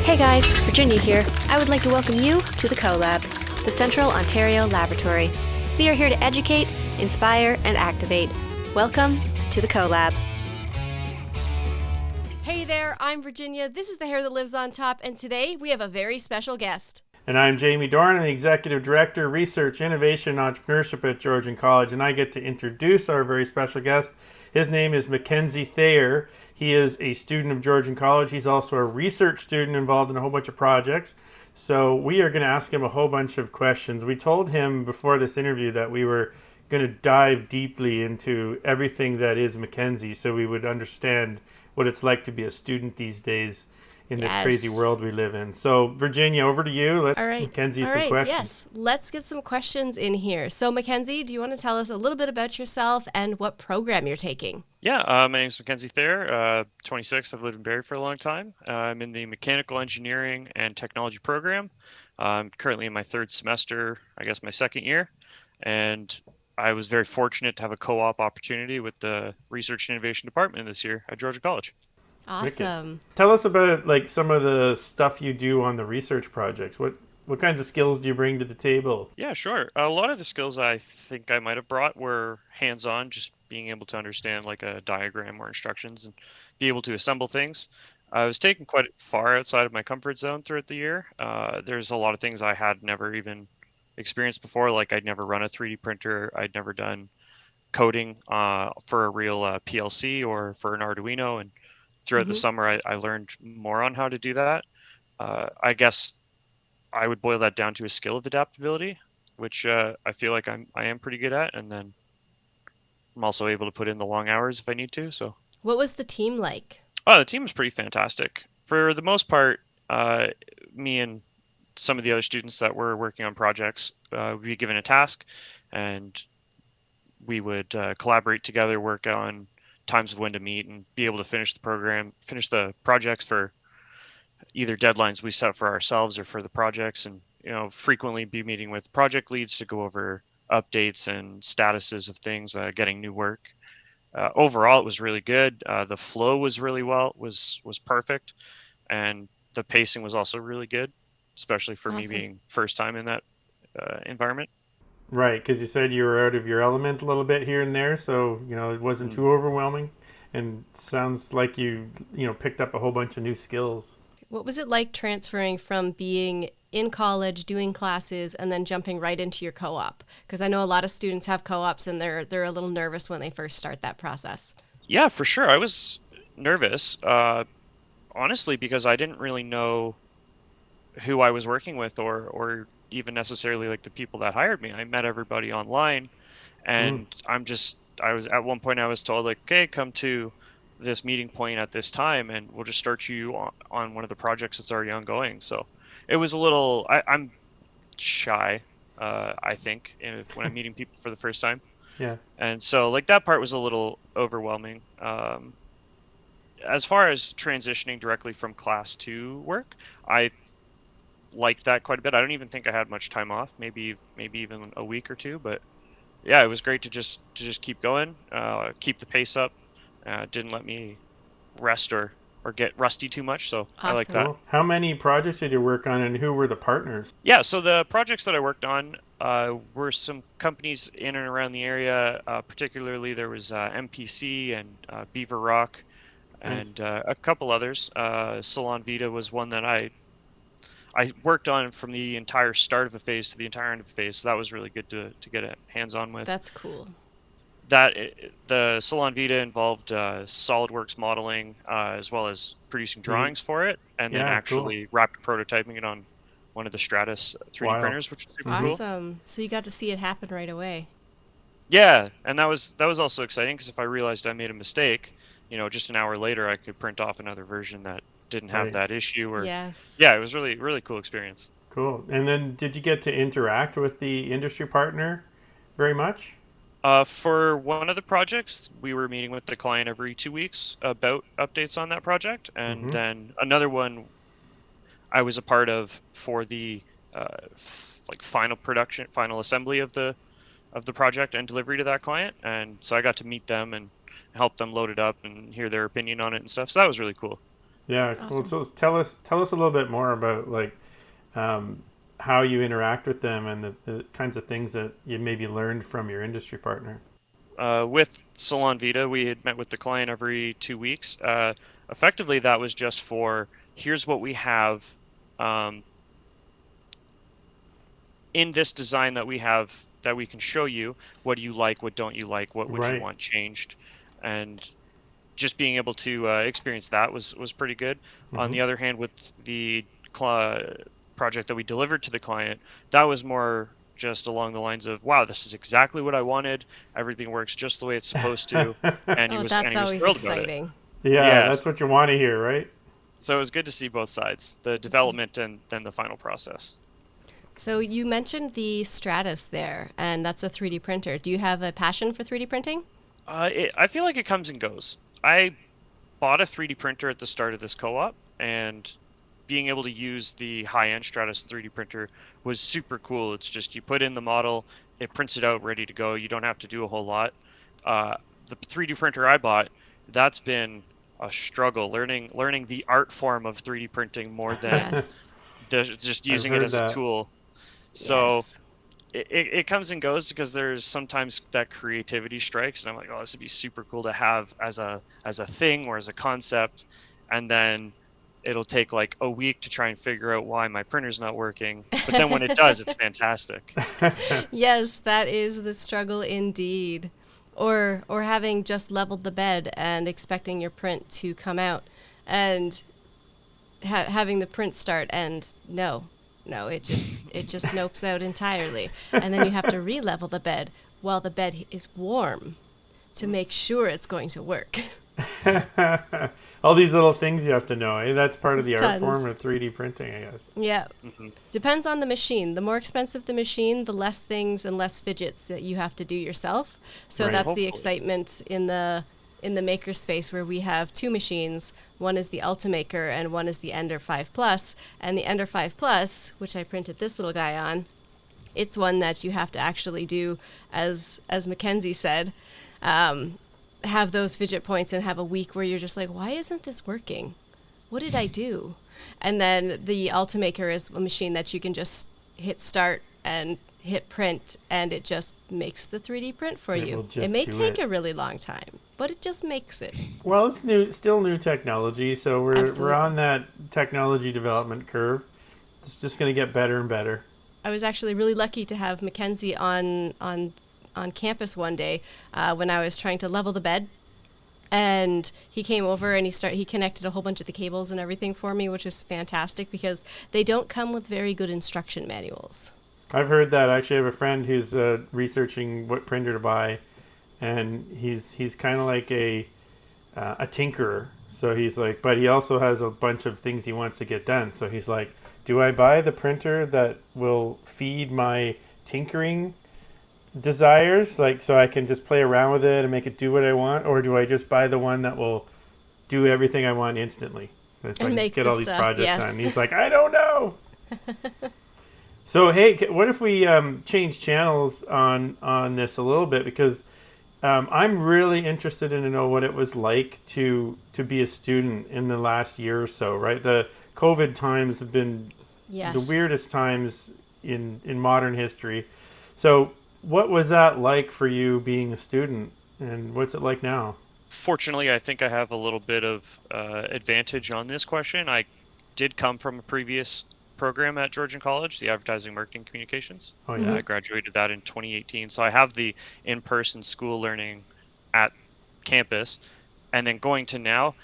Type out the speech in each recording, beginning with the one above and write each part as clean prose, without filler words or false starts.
Hey guys, Virginia here. I would like to welcome you to the COLAB, the Central Ontario Laboratory. We are here to educate, inspire, and activate. Welcome to the COLAB. Hey there, I'm Virginia. This is the hair that lives on top, and today we have a very special guest. And I'm Jamie Dorn, I'm the Executive Director, Research, Innovation, and Entrepreneurship at Georgian College, and I get to introduce our very special guest. His name is Mckenzie Thayer. He is a student of Georgian College. He's also a research student involved in a whole bunch of projects. So we are going to ask him a whole bunch of questions. We told him before this interview that we were going to dive deeply into everything that is Mckenzie so we would understand what it's like to be a student these days in this crazy world we live in. So, Virginia, over to you. Let's Mckenzie some questions. Yes, let's get some questions in here. So, Mckenzie, do you want to tell us a little bit about yourself and what program you're taking? Yeah, my name is Mckenzie Thayer, 26. I've lived in Barrie for a long time. I'm in the Mechanical Engineering and Technology program. I'm currently in my third semester, I guess my second year, and I was very fortunate to have a co-op opportunity with the Research and Innovation Department this year at Georgian College. Awesome. Wicked. Tell us about like some of the stuff you do on the research projects. What kinds of skills do you bring to the table? Yeah, sure. A lot of the skills I think I might have brought were hands-on, just being able to understand like a diagram or instructions and be able to assemble things. I was taken quite far outside of my comfort zone throughout the year. There's a lot of things I had never even experienced before, like I'd never run a 3D printer, I'd never done coding for a real PLC or for an Arduino, and throughout the summer, I learned more on how to do that. I guess I would boil that down to a skill of adaptability, which I feel like I am pretty good at. And then I'm also able to put in the long hours if I need to. So, what was the team like? Oh, the team was pretty fantastic. For the most part, me and some of the other students that were working on projects would be given a task, and we would collaborate together, work on times of when to meet, and be able to finish the projects for either deadlines we set for ourselves or for the projects, and frequently be meeting with project leads to go over updates and statuses of things, getting new work. Overall, it was really good. The flow was was perfect, and the pacing was also really good, especially for me being first time in that environment. Right, because you said you were out of your element a little bit here and there, so it wasn't too overwhelming, and sounds like you picked up a whole bunch of new skills. What was it like transferring from being in college, doing classes, and then jumping right into your co-op? Because I know a lot of students have co-ops and they're a little nervous when they first start that process. Yeah, for sure. I was nervous, honestly, because I didn't really know who I was working with or even necessarily like the people that hired me. I met everybody online, and I was at one point I was told like, okay, come to this meeting point at this time and we'll just start you on one of the projects that's already ongoing. So it was a little, I'm shy, I think, when I'm meeting people for the first time. Yeah. And so like that part was a little overwhelming. As far as transitioning directly from class to work, I liked that quite a bit. I don't even think I had much time off, maybe even a week or two, but yeah, it was great to just keep going, keep the pace up. Didn't let me rest or get rusty too much, so awesome. I like that. Cool. How many projects did you work on, and who were the partners? Yeah, so the projects that I worked on were some companies in and around the area. Particularly, there was MPC and Beaver Rock, and a couple others. Salon Vita was one that I worked on from the entire start of a phase to the entire end of a phase, so that was really good to get a hands-on with. That's cool. The Salon Vita involved SolidWorks modeling as well as producing drawings for it, and then actually rapid prototyping it on one of the Stratus 3D printers, which was super cool. Awesome. So you got to see it happen right away. Yeah, and that was also exciting because if I realized I made a mistake, just an hour later I could print off another version that didn't have that issue. Or yeah, it was really cool experience. Cool. And then did you get to interact with the industry partner very much? For one of the projects, we were meeting with the client every 2 weeks about updates on that project, and then another one I was a part of for the final assembly of the project and delivery to that client, and so I got to meet them and help them load it up and hear their opinion on it and stuff. So that was really cool. Yeah, cool. Awesome. So tell us a little bit more about like how you interact with them and the kinds of things that you maybe learned from your industry partner. With Salon Vita, we had met with the client every 2 weeks. Effectively, that was just for here's what we have um, in this design that we have that we can show you. What do you like? What don't you like? What would you Right. want changed? And just being able to experience that was pretty good. On Mm-hmm. the other hand, with the project that we delivered to the client, that was more just along the lines of, wow, this is exactly what I wanted. Everything works just the way it's supposed to, and he Oh, was that's always thrilled about it. exciting. Yeah, Yes, that's what you want to hear, right? so it was good to see both sides, the development and then the final process. So you mentioned the Stratus there, and that's a 3D printer. Do you have a passion for 3D printing? I feel like it comes and goes. I bought a 3D printer at the start of this co-op, and being able to use the high-end Stratus 3D printer was super cool. It's just you put in the model, it prints it out ready to go. You don't have to do a whole lot. Uh, the 3D printer I bought, that's been a struggle learning the art form of 3D printing more than Yes. just I've using it heard as a that. tool. So Yes. it comes and goes because there's sometimes that creativity strikes and I'm like, oh, this would be super cool to have as a thing or as a concept, and then it'll take like a week to try and figure out why my printer's not working, but then when it does, it's fantastic. Yes, that is the struggle indeed. Or having just leveled the bed and expecting your print to come out and having the print start and no, it just nopes out entirely. And then you have to re-level the bed while the bed is warm to make sure it's going to work. All these little things you have to know. Eh? That's part of There's the art form tons. of 3D printing, I guess. Yeah. Hmm. Depends on the machine. The more expensive the machine, the less things and less fidgets that you have to do yourself. So Right. that's the Hopefully. excitement in the maker space where we have two machines. One is the Ultimaker and one is the Ender 5 Plus. And the Ender 5 Plus, which I printed this little guy on, it's one that you have to actually do, as Mckenzie said, um, have those fidget points and have a week where you're just like, why isn't this working? What did I do? And then the Ultimaker is a machine that you can just hit start and hit print, and it just makes the 3D print for It will you. It just may do take it. a really long time, but it just makes it. Well, it's new, still new technology, so we're on Absolutely. that technology development curve. It's just going to get better and better. I was actually really lucky to have Mckenzie on campus one day when I was trying to level the bed, and he came over and he connected a whole bunch of the cables and everything for me, which was fantastic because they don't come with very good instruction manuals. I've heard that. Actually, I have a friend who's researching what printer to buy, and he's kind of like a tinkerer. So he's like, but he also has a bunch of things he wants to get done. So he's like, do I buy the printer that will feed my tinkering desires, like so I can just play around with it and make it do what I want, or do I just buy the one that will do everything I want instantly, so I And can just make get the all these stuff, projects done? And yes. he's like, I don't know. So hey, what if we change channels on this a little bit, because I'm really interested in to know what it was like to be a student in the last year or so. Right, the COVID times have been the Yes. weirdest times in modern history. So what was that like for you being a student, and what's it like now? Fortunately, I think I have a little bit of advantage on this question. I did come from a previous program at Georgian College, the Advertising Marketing Communications. Oh Hmm. yeah. I graduated that in 2018, so I have the in-person school learning at campus, and then going to now,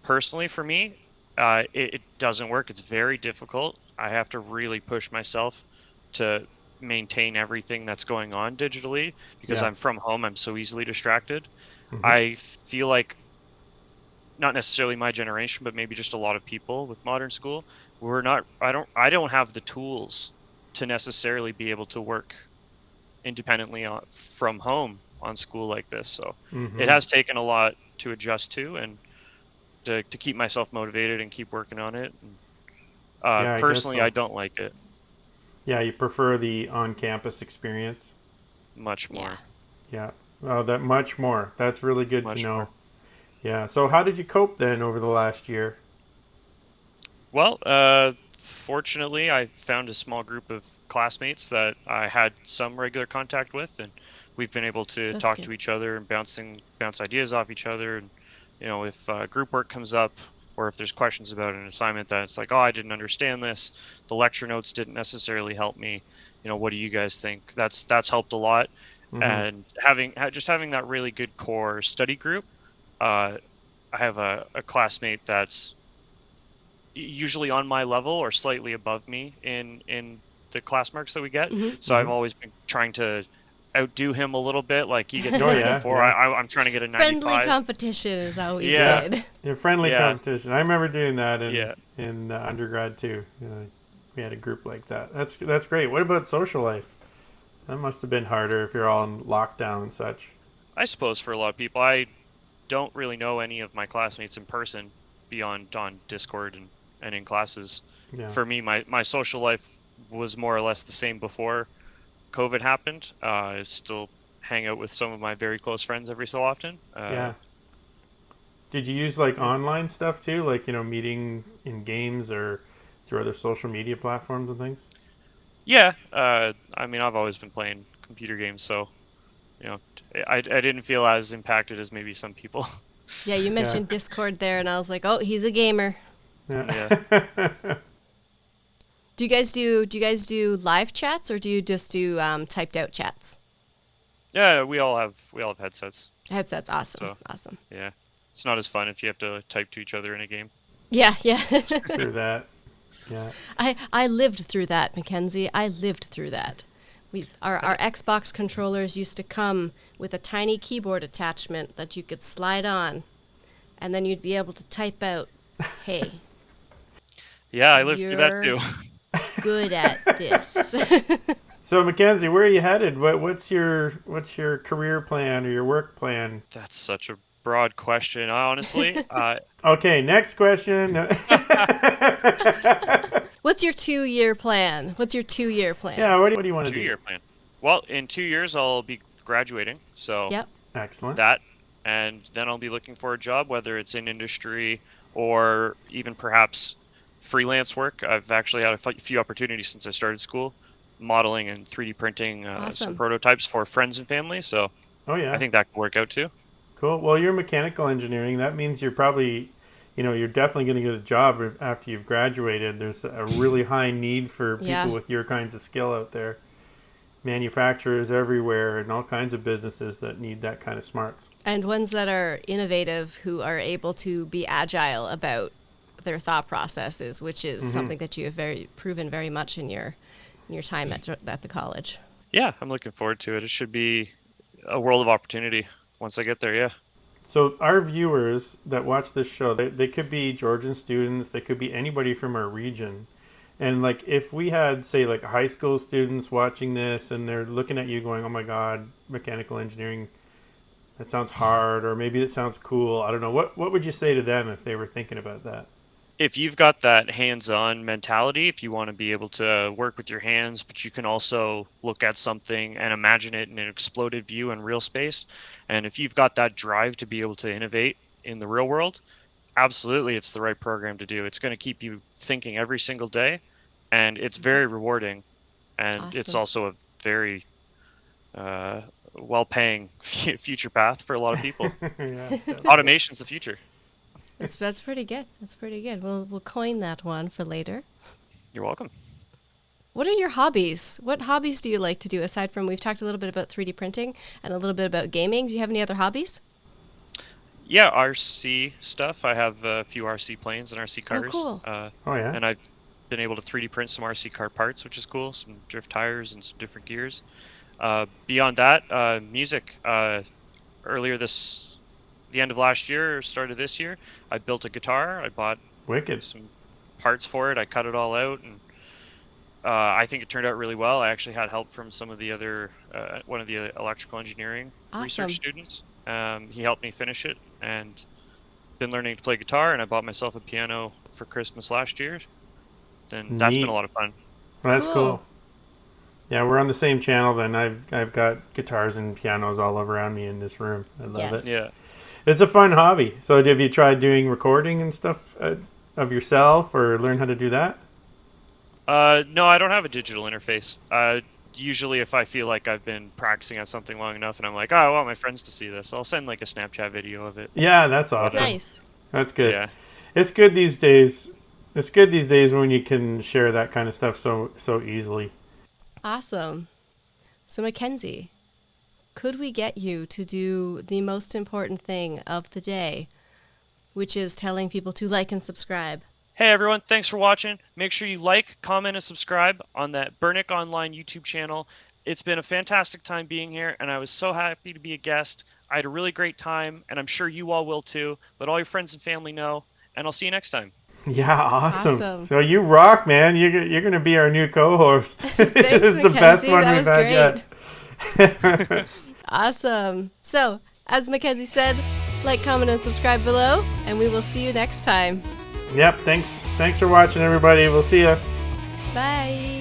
personally for me, it doesn't work. It's very difficult. I have to really push myself to maintain everything that's going on digitally because Yeah. I'm from home. I'm so easily distracted. Hmm. I feel like not necessarily my generation, but maybe just a lot of people with modern school, we're not. I don't have the tools to necessarily be able to work independently from home on school like this. So it Hmm. has taken a lot to adjust to and to keep myself motivated and keep working on it. And, Yeah, I guess personally, I so. don't like it Yeah, you prefer the on-campus experience. much Yeah. more, Yeah. Oh, that much more. That's really good to much know. more. Yeah. So how did you cope then over the last year? Well, fortunately, I found a small group of classmates that I had some regular contact with, and we've been able to That's talk to good. each other and bounce ideas off each other. And if group work comes up, or if there's questions about an assignment that it's like, oh, I didn't understand this, the lecture notes didn't necessarily help me. What do you guys think? That's helped a lot. Mm-hmm. And just having that really good core study group. Uh, I have a classmate that's usually on my level or slightly above me in the class marks that we get. Hmm. So I've Mm-hmm. always been trying to outdo him a little bit. Like he gets a Oh yeah, 94, yeah. I'm trying to get a Friendly 95. competition is always Yeah, Yeah, good. yeah, friendly yeah, competition. I remember doing that in yeah. undergrad too. We had a group like that. That's great. What about social life? That must have been harder if you're all in lockdown and such. I suppose for a lot of people, I don't really know any of my classmates in person beyond on Discord and in classes. Yeah, For me, my social life was more or less the same before COVID happened. I still hang out with some of my very close friends every so often. yeah. Did you use like Yeah. online stuff too, like meeting in games or through other social media platforms and things? Yeah, I mean, I've always been playing computer games, so I didn't feel as impacted as maybe some people. Yeah, you Yeah, mentioned Discord there, and I was like, oh, he's a gamer. Yeah, yeah. Do you guys do live chats, or do you just do typed out chats? yeah, we all have headsets, Headsets, awesome, so awesome. yeah, it's not as fun if you have to type to each other in a game. Yeah, yeah. Through that. Yeah. I lived through that, Mckenzie. I lived through that. Our Xbox controllers used to come with a tiny keyboard attachment that you could slide on, and then you'd be able to type out, "Hey, Yeah, I lived through that you're too. good at this." So Mackenzie, where are you headed? What's your career plan or your work plan? That's such a broad question, honestly. Okay, next question. What's your 2-year plan? What's your 2-year plan? Yeah, what do you want to do? 2 year plan. Well, in 2 years I'll be graduating, so Yep. Excellent. that, and then I'll be looking for a job, whether it's in industry or even perhaps freelance work. I've actually had a few opportunities since I started school, modeling and 3D printing some Awesome. prototypes for friends and family. So Oh I yeah, think that could work out too. cool. Well, you're mechanical engineering. That means you're probably, you're definitely going to get a job after you've graduated. There's a really high need for people Yeah. with your kinds of skill out there. Manufacturers everywhere and all kinds of businesses that need that kind of smarts. And ones that are innovative, who are able to be agile about their thought processes, which is Mm-hmm. something that you have proven very much in your time at the college. Yeah, I'm looking forward to it. It should be a world of opportunity once I get there. Yeah. So our viewers that watch this show, they could be Georgian students, they could be anybody from our region. And like if we had say like high school students watching this and they're looking at you going, "Oh my god, mechanical engineering, that sounds hard," or maybe it sounds cool. I don't know. What would you say to them if they were thinking about that? If you've got that hands-on mentality, if you want to be able to work with your hands, but you can also look at something and imagine it in an exploded view in real space, and if you've got that drive to be able to innovate in the real world, absolutely it's the right program to do. It's going to keep you thinking every single day, and it's very rewarding, and it's Awesome. also a very well-paying future path for a lot of people. Yeah, definitely. Automation's the future. That's pretty good. That's pretty good. We'll coin that one for later. You're welcome. What are your hobbies? What hobbies do you like to do aside from we've talked a little bit about 3D printing and a little bit about gaming? Do you have any other hobbies? Yeah, RC stuff. I have a few RC planes and RC Oh, cars, cool. Oh yeah. and I've been able to 3D print some RC car parts, which is cool. Some drift tires and some different gears. Beyond that, music. Earlier the end of last year or start of this year, I built a guitar. I bought Wicked. some parts for it. I cut it all out, and I think it turned out really well. I actually had help from some of the other, one of the electrical engineering research Awesome. students. He helped me finish it, and been learning to play guitar. And I bought myself a piano for Christmas last year, and that's been a Neat. lot of fun. Well, that's Cool. cool. Yeah, we're on the same channel then. I've got guitars and pianos all around me in this room. I love it. Yes. Yeah. It's a fun hobby. So have you tried doing recording and stuff of yourself or learn how to do that? No, I don't have a digital interface. Usually if I feel like I've been practicing on something long enough and I'm like, oh, I want my friends to see this, I'll send like a Snapchat video of it. Yeah, that's awesome. Nice. That's good. Yeah. It's good these days. It's good these days when you can share that kind of stuff so easily. Awesome. So Mckenzie, could we get you to do the most important thing of the day, which is telling people to like and subscribe? Hey everyone, thanks for watching. Make sure you like, comment, and subscribe on that Burnick Online YouTube channel. It's been a fantastic time being here, and I was so happy to be a guest. I had a really great time, and I'm sure you all will too. Let all your friends and family know, and I'll see you next time. Yeah, awesome. Awesome. So you rock, man. You're going to be our new co-host. Thanks, It's the best Mckenzie. one That we've was had great. yet. Awesome. So, as Mckenzie said, like, comment, and subscribe below, and we will see you next time. Yep, thanks for watching, everybody. We'll see you. Bye.